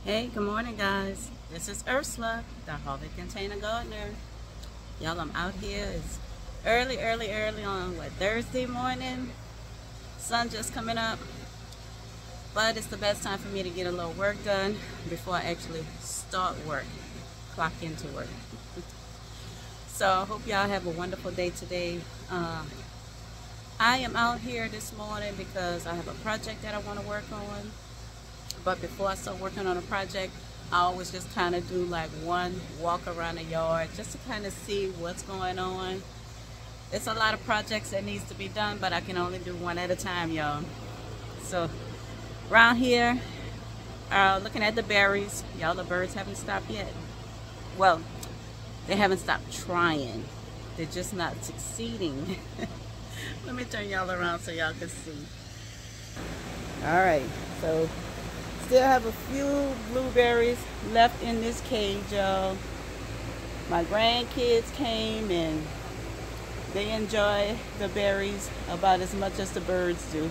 Hey, good morning, guys. This is Ursula, the Harvey Container Gardener. Y'all, I'm out here. It's early on Thursday morning. Sun just coming up, but it's the best time for me to get a little work done before I actually start work, clock into work. So I hope y'all have a wonderful day today. I am out here this morning because I have a project that I want to work on. But before I start working on a project, I always just kind of do like one walk around the yard just to kind of see what's going on. It's a lot of projects that needs to be done, but I can only do one at a time, y'all. So around here, looking at the berries. Y'all, the birds haven't stopped yet. Well, they haven't stopped trying. They're just not succeeding. Let me turn y'all around so y'all can see. All right, so still have a few blueberries left in this cage, y'all. My grandkids came and they enjoy the berries about as much as the birds do.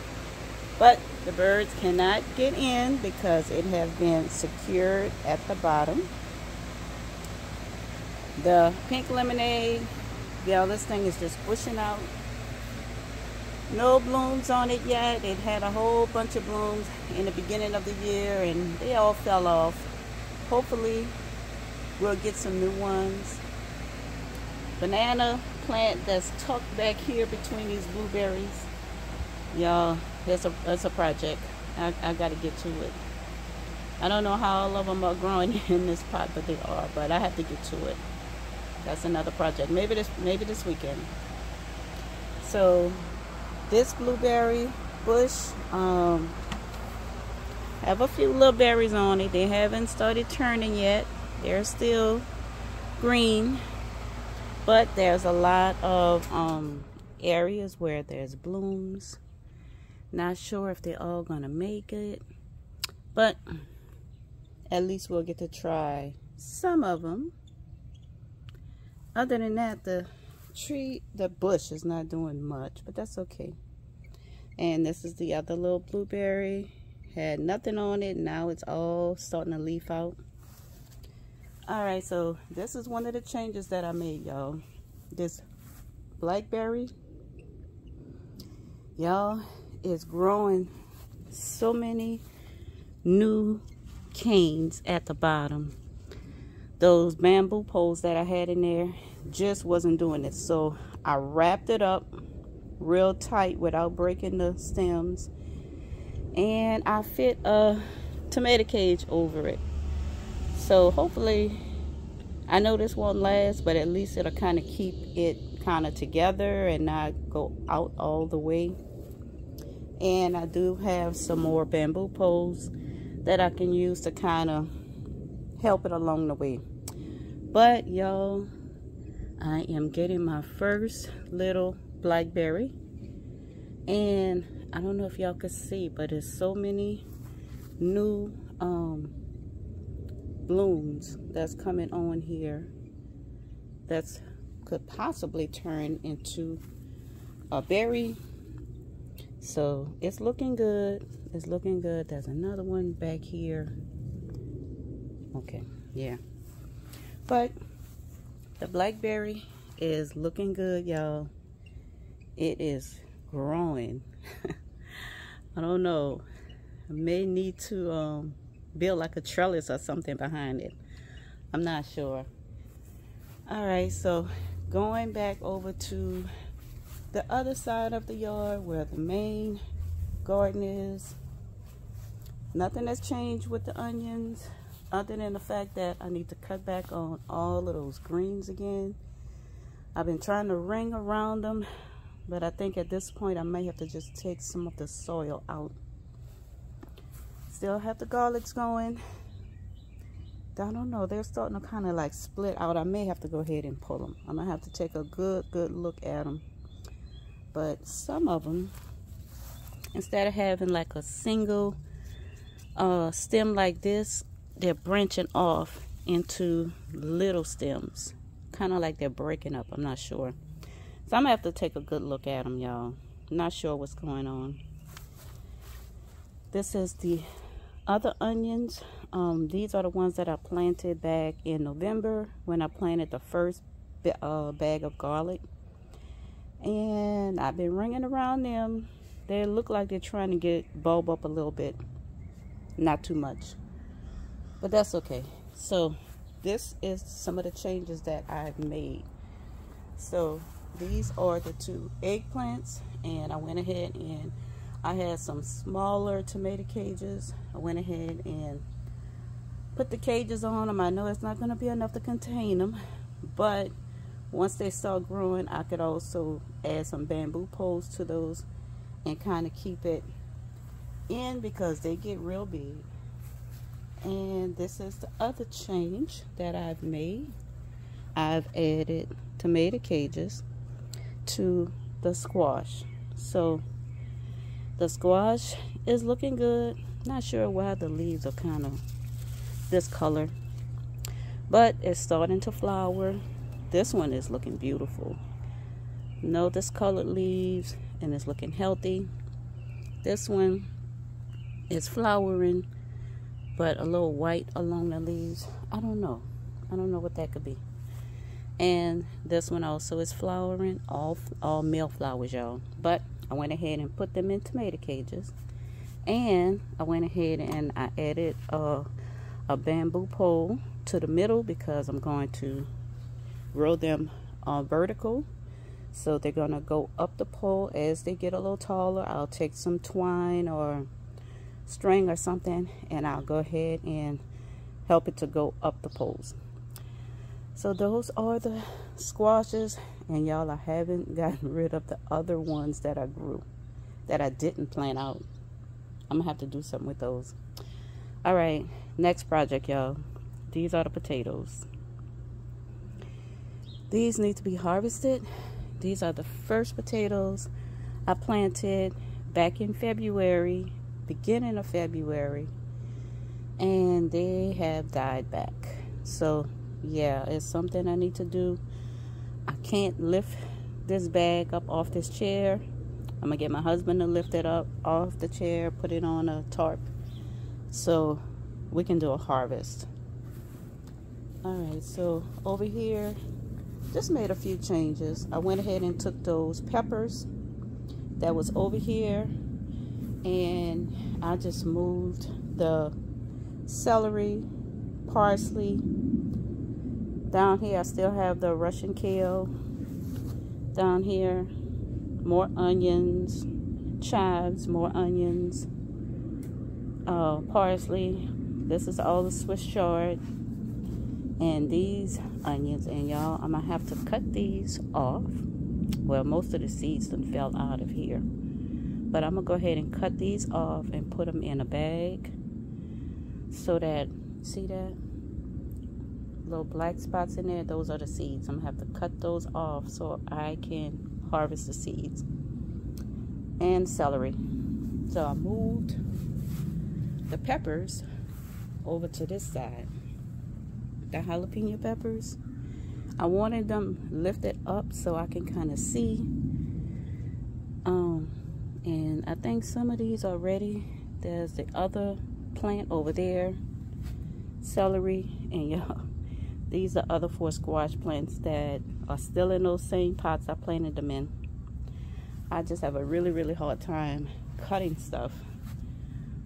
But the birds cannot get in because it has been secured at the bottom. The pink lemonade, y'all, this thing is just pushing out. No blooms on it yet. It had a whole bunch of blooms in the beginning of the year and they all fell off. Hopefully we'll get some new ones. Banana plant that's tucked back here between these blueberries. Y'all, that's a project. I got to get to it. I don't know how all of them are growing in this pot, but they are. But I have to get to it. That's another project. Maybe this weekend. So this blueberry bush have a few little berries on it. They haven't started turning yet. They're still green, but there's a lot of areas where there's blooms. Not sure if they're all gonna make it, but at least we'll get to try some of them. Other than that, the bush is not doing much, but that's okay. And this is the other little blueberry. Had nothing on it. Now it's all starting to leaf out. Alright, so this is one of the changes that I made, y'all. This blackberry, y'all, is growing so many new canes at the bottom. Those bamboo poles that I had in there just wasn't doing it, so I wrapped it up real tight without breaking the stems, and I fit a tomato cage over it. So hopefully, I know this won't last, but at least it'll kind of keep it kind of together and not go out all the way. And I do have some more bamboo poles that I can use to kind of help it along the way. But y'all, I am getting my first little blackberry, and I don't know if y'all can see, but there's so many new blooms that's coming on here that could possibly turn into a berry. So it's looking good. It's looking good. There's another one back here. Okay, yeah. But the blackberry is looking good, y'all. It is growing. I don't know. I may need to build like a trellis or something behind it. I'm not sure. Alright, so going back over to the other side of the yard where the main garden is. Nothing has changed with the onions, other than the fact that I need to cut back on all of those greens again. I've been trying to ring around them, but I think at this point I may have to just take some of the soil out. Still have the garlics going. I don't know, they're starting to kind of like split out. I may have to go ahead and pull them. I'm gonna have to take a good look at them. But some of them, instead of having like a single stem like this, they're branching off into little stems, kind of like they're breaking up. I'm not sure, so I'm gonna have to take a good look at them, y'all. I'm not sure what's going on. This is the other onions. These are the ones that I planted back in November when I planted the first bag of garlic. And I've been ringing around them. They look like they're trying to bulb up a little bit. Not too much. But that's okay. So this is some of the changes that I've made. So these are the 2 eggplants, and I went ahead and I had some smaller tomato cages. I went ahead and put the cages on them. I know it's not going to be enough to contain them, but once they start growing, I could also add some bamboo poles to those and kind of keep it in because they get real big. And this is the other change that I've made. I've added tomato cages to the squash. So the squash is looking good. Not sure why the leaves are kind of this color, but it's starting to flower. This one is looking beautiful. No discolored leaves, and it's looking healthy. This one is flowering, but a little white along the leaves. I don't know what that could be. And this one also is flowering, all male flowers, y'all. But I went ahead and put them in tomato cages, and I went ahead and I added a bamboo pole to the middle because I'm going to grow them vertical. So they're gonna go up the pole as they get a little taller. I'll take some twine or string or something, and I'll go ahead and help it to go up the poles. So those are the squashes, and y'all, I haven't gotten rid of the other ones that I grew that I didn't plant out. I'm gonna have to do something with those. All right, next project, y'all. These are the potatoes. These need to be harvested. These are the first potatoes I planted back in February, beginning of February, and they have died back. So yeah, it's something I need to do. I can't lift this bag up off this chair. I'm gonna get my husband to lift it up off the chair, put it on a tarp, so we can do a harvest. All right, so over here, just made a few changes. I went ahead and took those peppers that was over here, and I just moved the celery, parsley. Down here, I still have the Russian kale. Down here, more onions, chives, more onions, parsley. This is all the Swiss chard. And these onions, and y'all, I'm gonna have to cut these off. Well, most of the seeds done fell out of here, but I'm gonna go ahead and cut these off and put them in a bag so that, see that little black spots in there? Those are the seeds. I'm gonna have to cut those off so I can harvest the seeds. And celery. So I moved the peppers over to this side. The jalapeno peppers, I wanted them lifted up so I can kind of see. And I think some of these are ready. There's the other plant over there, celery, and y'all, these are other 4 squash plants that are still in those same pots I planted them in. I just have a really hard time cutting stuff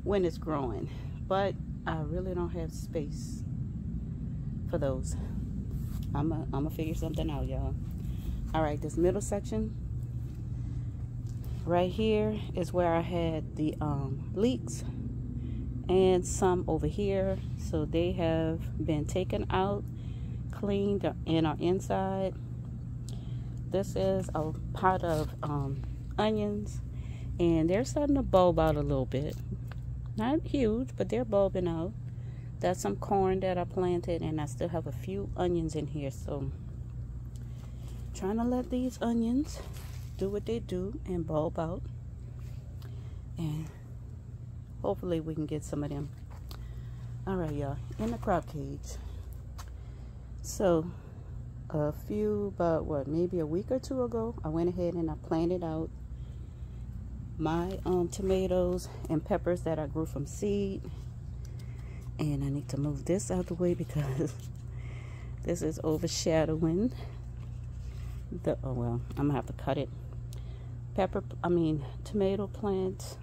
when it's growing, but I really don't have space for those. I'm gonna figure something out, y'all. All right, this middle section right here is where I had the leeks, and some over here. So they have been taken out, cleaned, and are inside. This is a pot of onions, and they're starting to bulb out a little bit. Not huge, but they're bulbing out. That's some corn that I planted, and I still have a few onions in here. So trying to let these onions do what they do and bulb out, and hopefully we can get some of them. All right, y'all, in the crop cage. So about maybe a week or 2 ago, I went ahead and I planted out my tomatoes and peppers that I grew from seed. And I need to move this out of the way because this is overshadowing the, oh well, I'm gonna have to cut it. Tomato plant,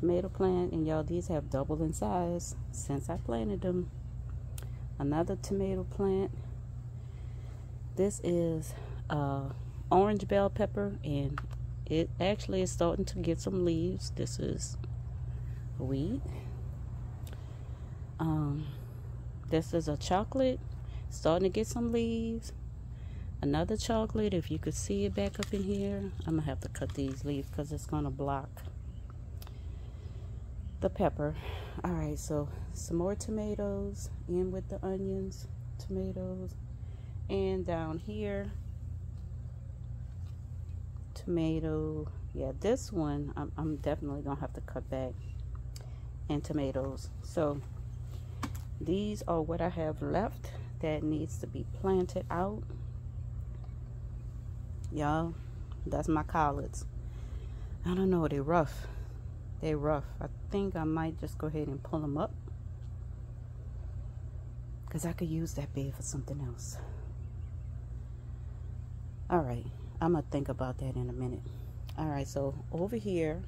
and y'all, these have doubled in size since I planted them. Another tomato plant. This is orange bell pepper, and it actually is starting to get some leaves. This is wheat. This is a chocolate, starting to get some leaves. Another chocolate, if you could see it back up in here. I'm gonna have to cut these leaves because it's gonna block the pepper. All right, so some more tomatoes in with the onions, tomatoes, and down here, tomato. Yeah, this one I'm definitely gonna have to cut back, and tomatoes. So these are what I have left that needs to be planted out. Y'all, that's my collards. I don't know, they're rough. They're rough. I think I might just go ahead and pull them up because I could use that bed for something else. All right, I'm gonna think about that in a minute. All right, so over here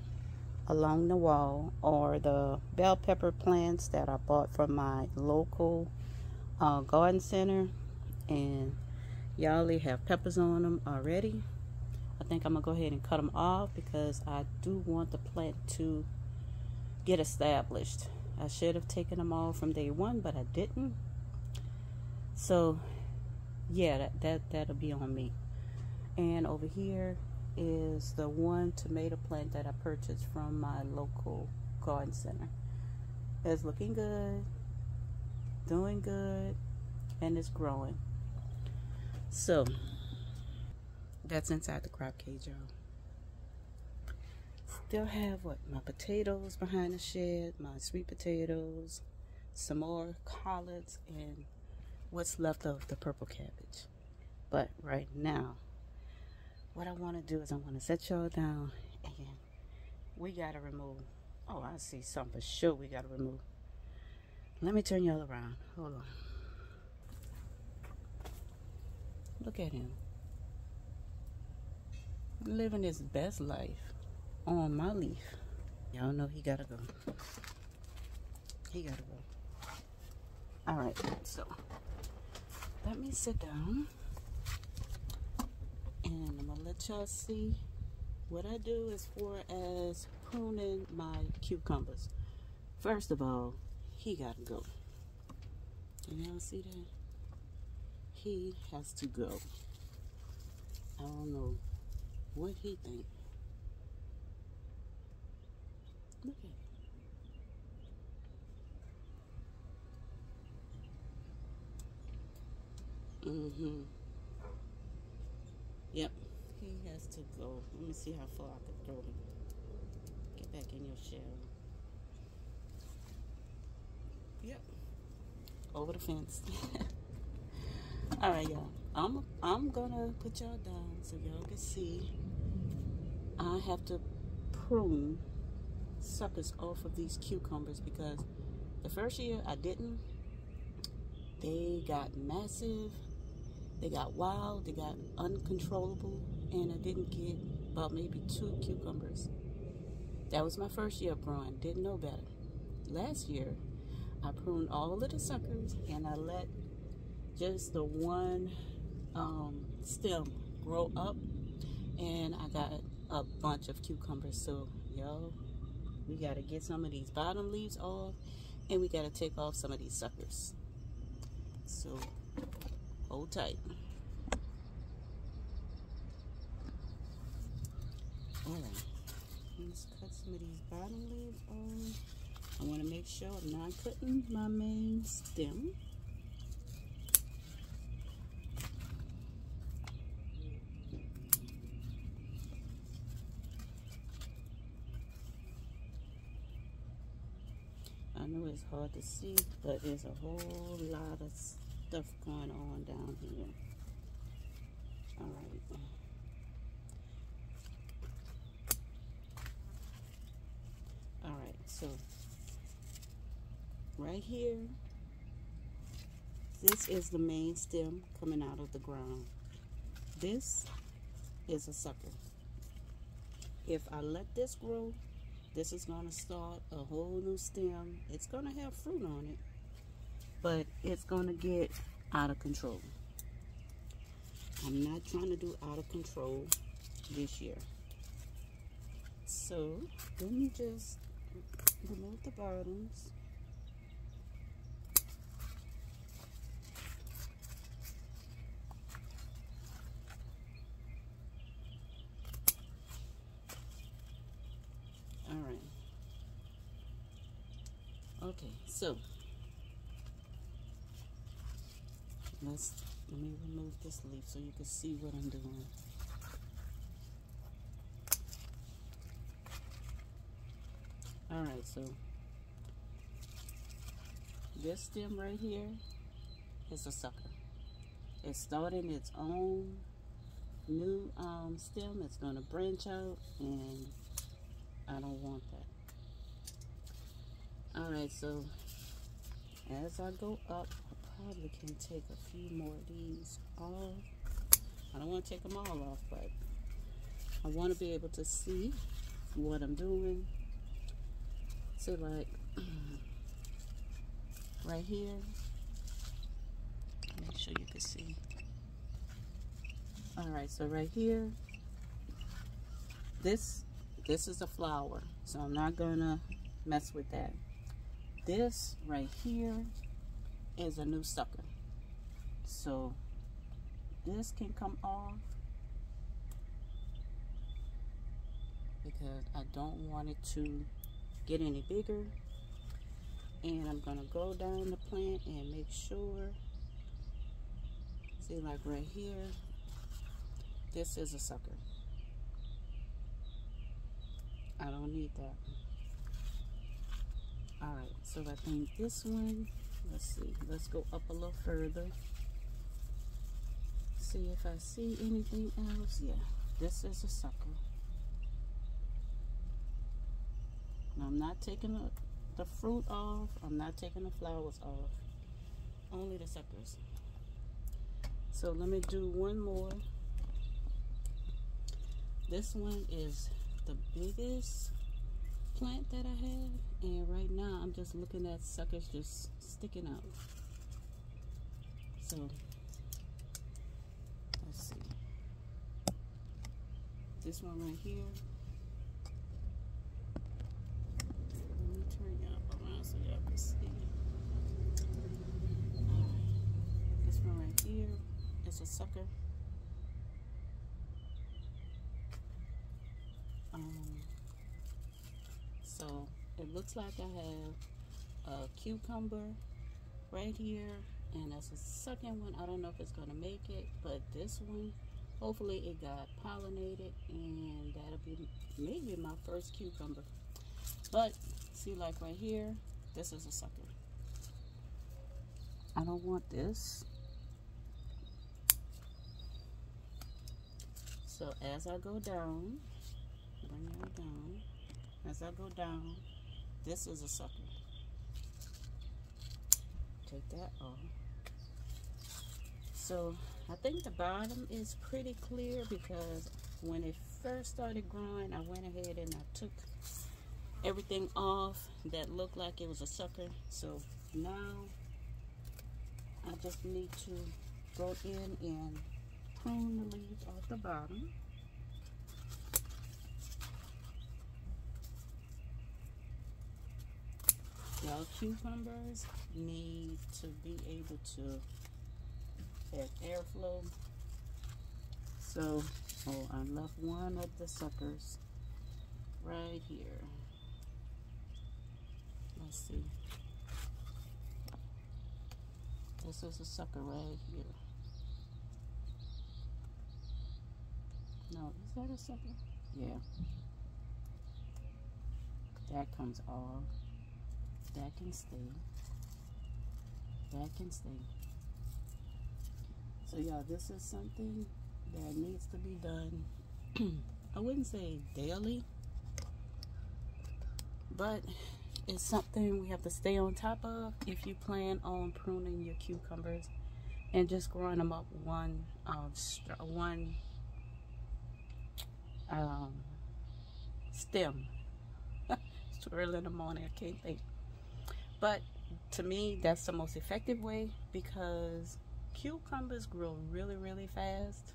along the wall are the bell pepper plants that I bought from my local garden center, and y'all, they have peppers on them already. I think I'm gonna go ahead and cut them off because I do want the plant to get established. I should have taken them all from day one, but I didn't. So yeah, that'll be on me. And over here is the one tomato plant that I purchased from my local garden center. It's looking good, doing good, and it's growing. So that's inside the crop cage, y'all. Still have my potatoes behind the shed, my sweet potatoes, some more collards, and what's left of the purple cabbage. But right now, what I want to do is I want to set y'all down, and we got to remove. Oh, I see something for sure we got to remove. Let me turn y'all around. Hold on. Look at him. Living his best life on my leaf. Y'all know he gotta go. He gotta go. All right, so let me sit down and I'm gonna let y'all see what I do as far as pruning my cucumbers. First of all, he gotta go. Can y'all see that? He has to go. I don't know what he think. Look at it. Yep. He has to go. Let me see how far I can throw him. Get back in your shell. Yep. Over the fence. All right, y'all. I'm gonna put y'all down so y'all can see. I have to prune suckers off of these cucumbers because the first year I didn't. They got massive, they got wild, they got uncontrollable, and I didn't get about maybe 2 cucumbers. That was my first year of pruning, didn't know better. Last year, I pruned all of the suckers and I let just the one stem grow up, and I got a bunch of cucumbers. So, yo, we gotta get some of these bottom leaves off, and we gotta take off some of these suckers. So, hold tight. Alright, let's cut some of these bottom leaves off. I want to make sure I'm not cutting my main stem. I know it's hard to see, but there's a whole lot of stuff going on down here. Alright. Alright, so right here, this is the main stem coming out of the ground. This is a sucker. If I let this grow, this is going to start a whole new stem. It's going to have fruit on it, but it's going to get out of control. I'm not trying to do out of control this year. So let me just remove the bottoms. All right. Okay, so let me remove this leaf so you can see what I'm doing. All right, so this stem right here is a sucker. It's starting its own new stem. It's going to branch out, and I don't want that. All right, so as I go up, I probably can take a few more of these off. I don't want to take them all off, but I want to be able to see what I'm doing. So like right here, make sure you can see. All right, so right here, this is a flower, so I'm not gonna mess with that. This right here is a new sucker, so this can come off because I don't want it to get any bigger. And I'm gonna go down the plant and make sure, see, like right here, this is a sucker. I don't need that. All right, so I think this one, let's see, let's go up a little further. See if I see anything else. Yeah, this is a sucker. Now, I'm not taking the fruit off. I'm not taking the flowers off. Only the suckers. So let me do one more. This one is the biggest plant that I have, and right now I'm just looking at suckers just sticking out. So let's see. This one right here. Let me turn y'all around so y'all can see. Alright. This one right here is a sucker. So it looks like I have a cucumber right here, and that's a second one. I don't know if it's gonna make it, but this one, hopefully it got pollinated, and that'll be maybe my first cucumber. But see, like right here, this is a sucker. I don't want this. So as I go down, bring y'all down. As I go down, this is a sucker. Take that off. So I think the bottom is pretty clear because when it first started growing, I went ahead and I took everything off that looked like it was a sucker. So now I just need to go in and prune the leaves off the bottom. Y'all, cucumbers need to be able to have airflow. So, oh, I left one of the suckers right here. Let's see. This is a sucker right here. No, is that a sucker? Yeah. That comes off. That can stay. That can stay. So yeah, this is something that needs to be done. I wouldn't say daily, but is something we have to stay on top of if you plan on pruning your cucumbers and just growing them up one stem. It's too early in the morning, I can't think. But to me, that's the most effective way, because cucumbers grow really, really fast,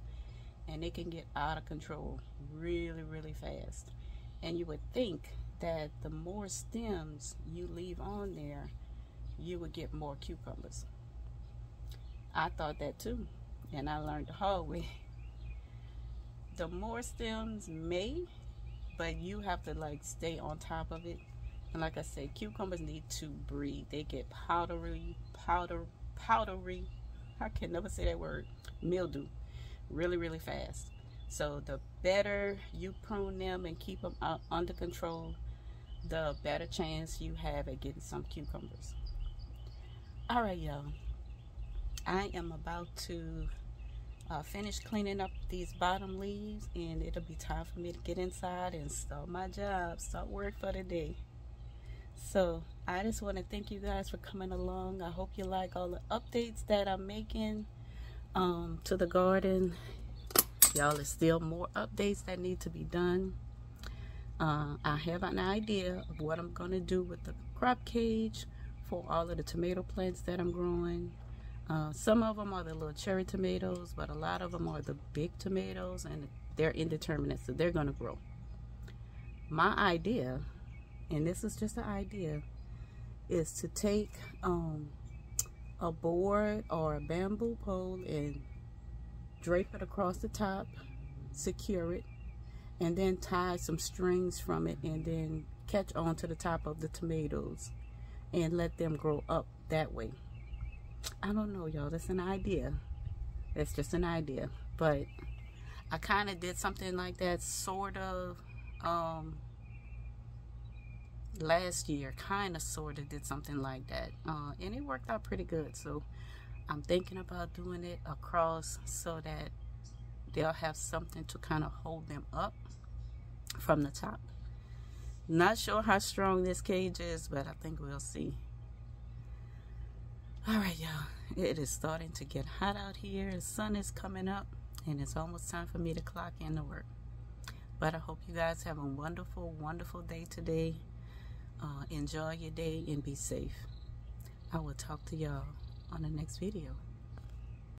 and they can get out of control really, really fast. And you would think that the more stems you leave on there, you would get more cucumbers. I thought that too, and I learned the hard way. The more stems may, but you have to like stay on top of it. And like I said, cucumbers need to breathe. They get powdery, I can never say that word, mildew, really, really fast. So the better you prune them and keep them under control, the better chance you have at getting some cucumbers. All right, y'all. I am about to finish cleaning up these bottom leaves, and it'll be time for me to get inside and start my job, start work for the day. So I just want to thank you guys for coming along. I hope you like all the updates that I'm making to the garden. Y'all, there's still more updates that need to be done. I have an idea of what I'm going to do with the crop cage for all of the tomato plants that I'm growing. Some of them are the little cherry tomatoes, but a lot of them are the big tomatoes, and they're indeterminate, so they're going to grow. My idea, and this is just an idea, is to take a board or a bamboo pole and drape it across the top, secure it, and then tie some strings from it, and then catch on to the top of the tomatoes and let them grow up that way. I don't know, y'all, that's an idea. That's just an idea. But I kind of did something like that sort of last year, sort of did something like that, and it worked out pretty good. So I'm thinking about doing it across so that they'll have something to kind of hold them up from the top. Not sure how strong this cage is, but I think we'll see. All right, y'all, it is starting to get hot out here. The sun is coming up, and it's almost time for me to clock in to work. But I hope you guys have a wonderful, wonderful day today. Enjoy your day and be safe. I will talk to y'all on the next video.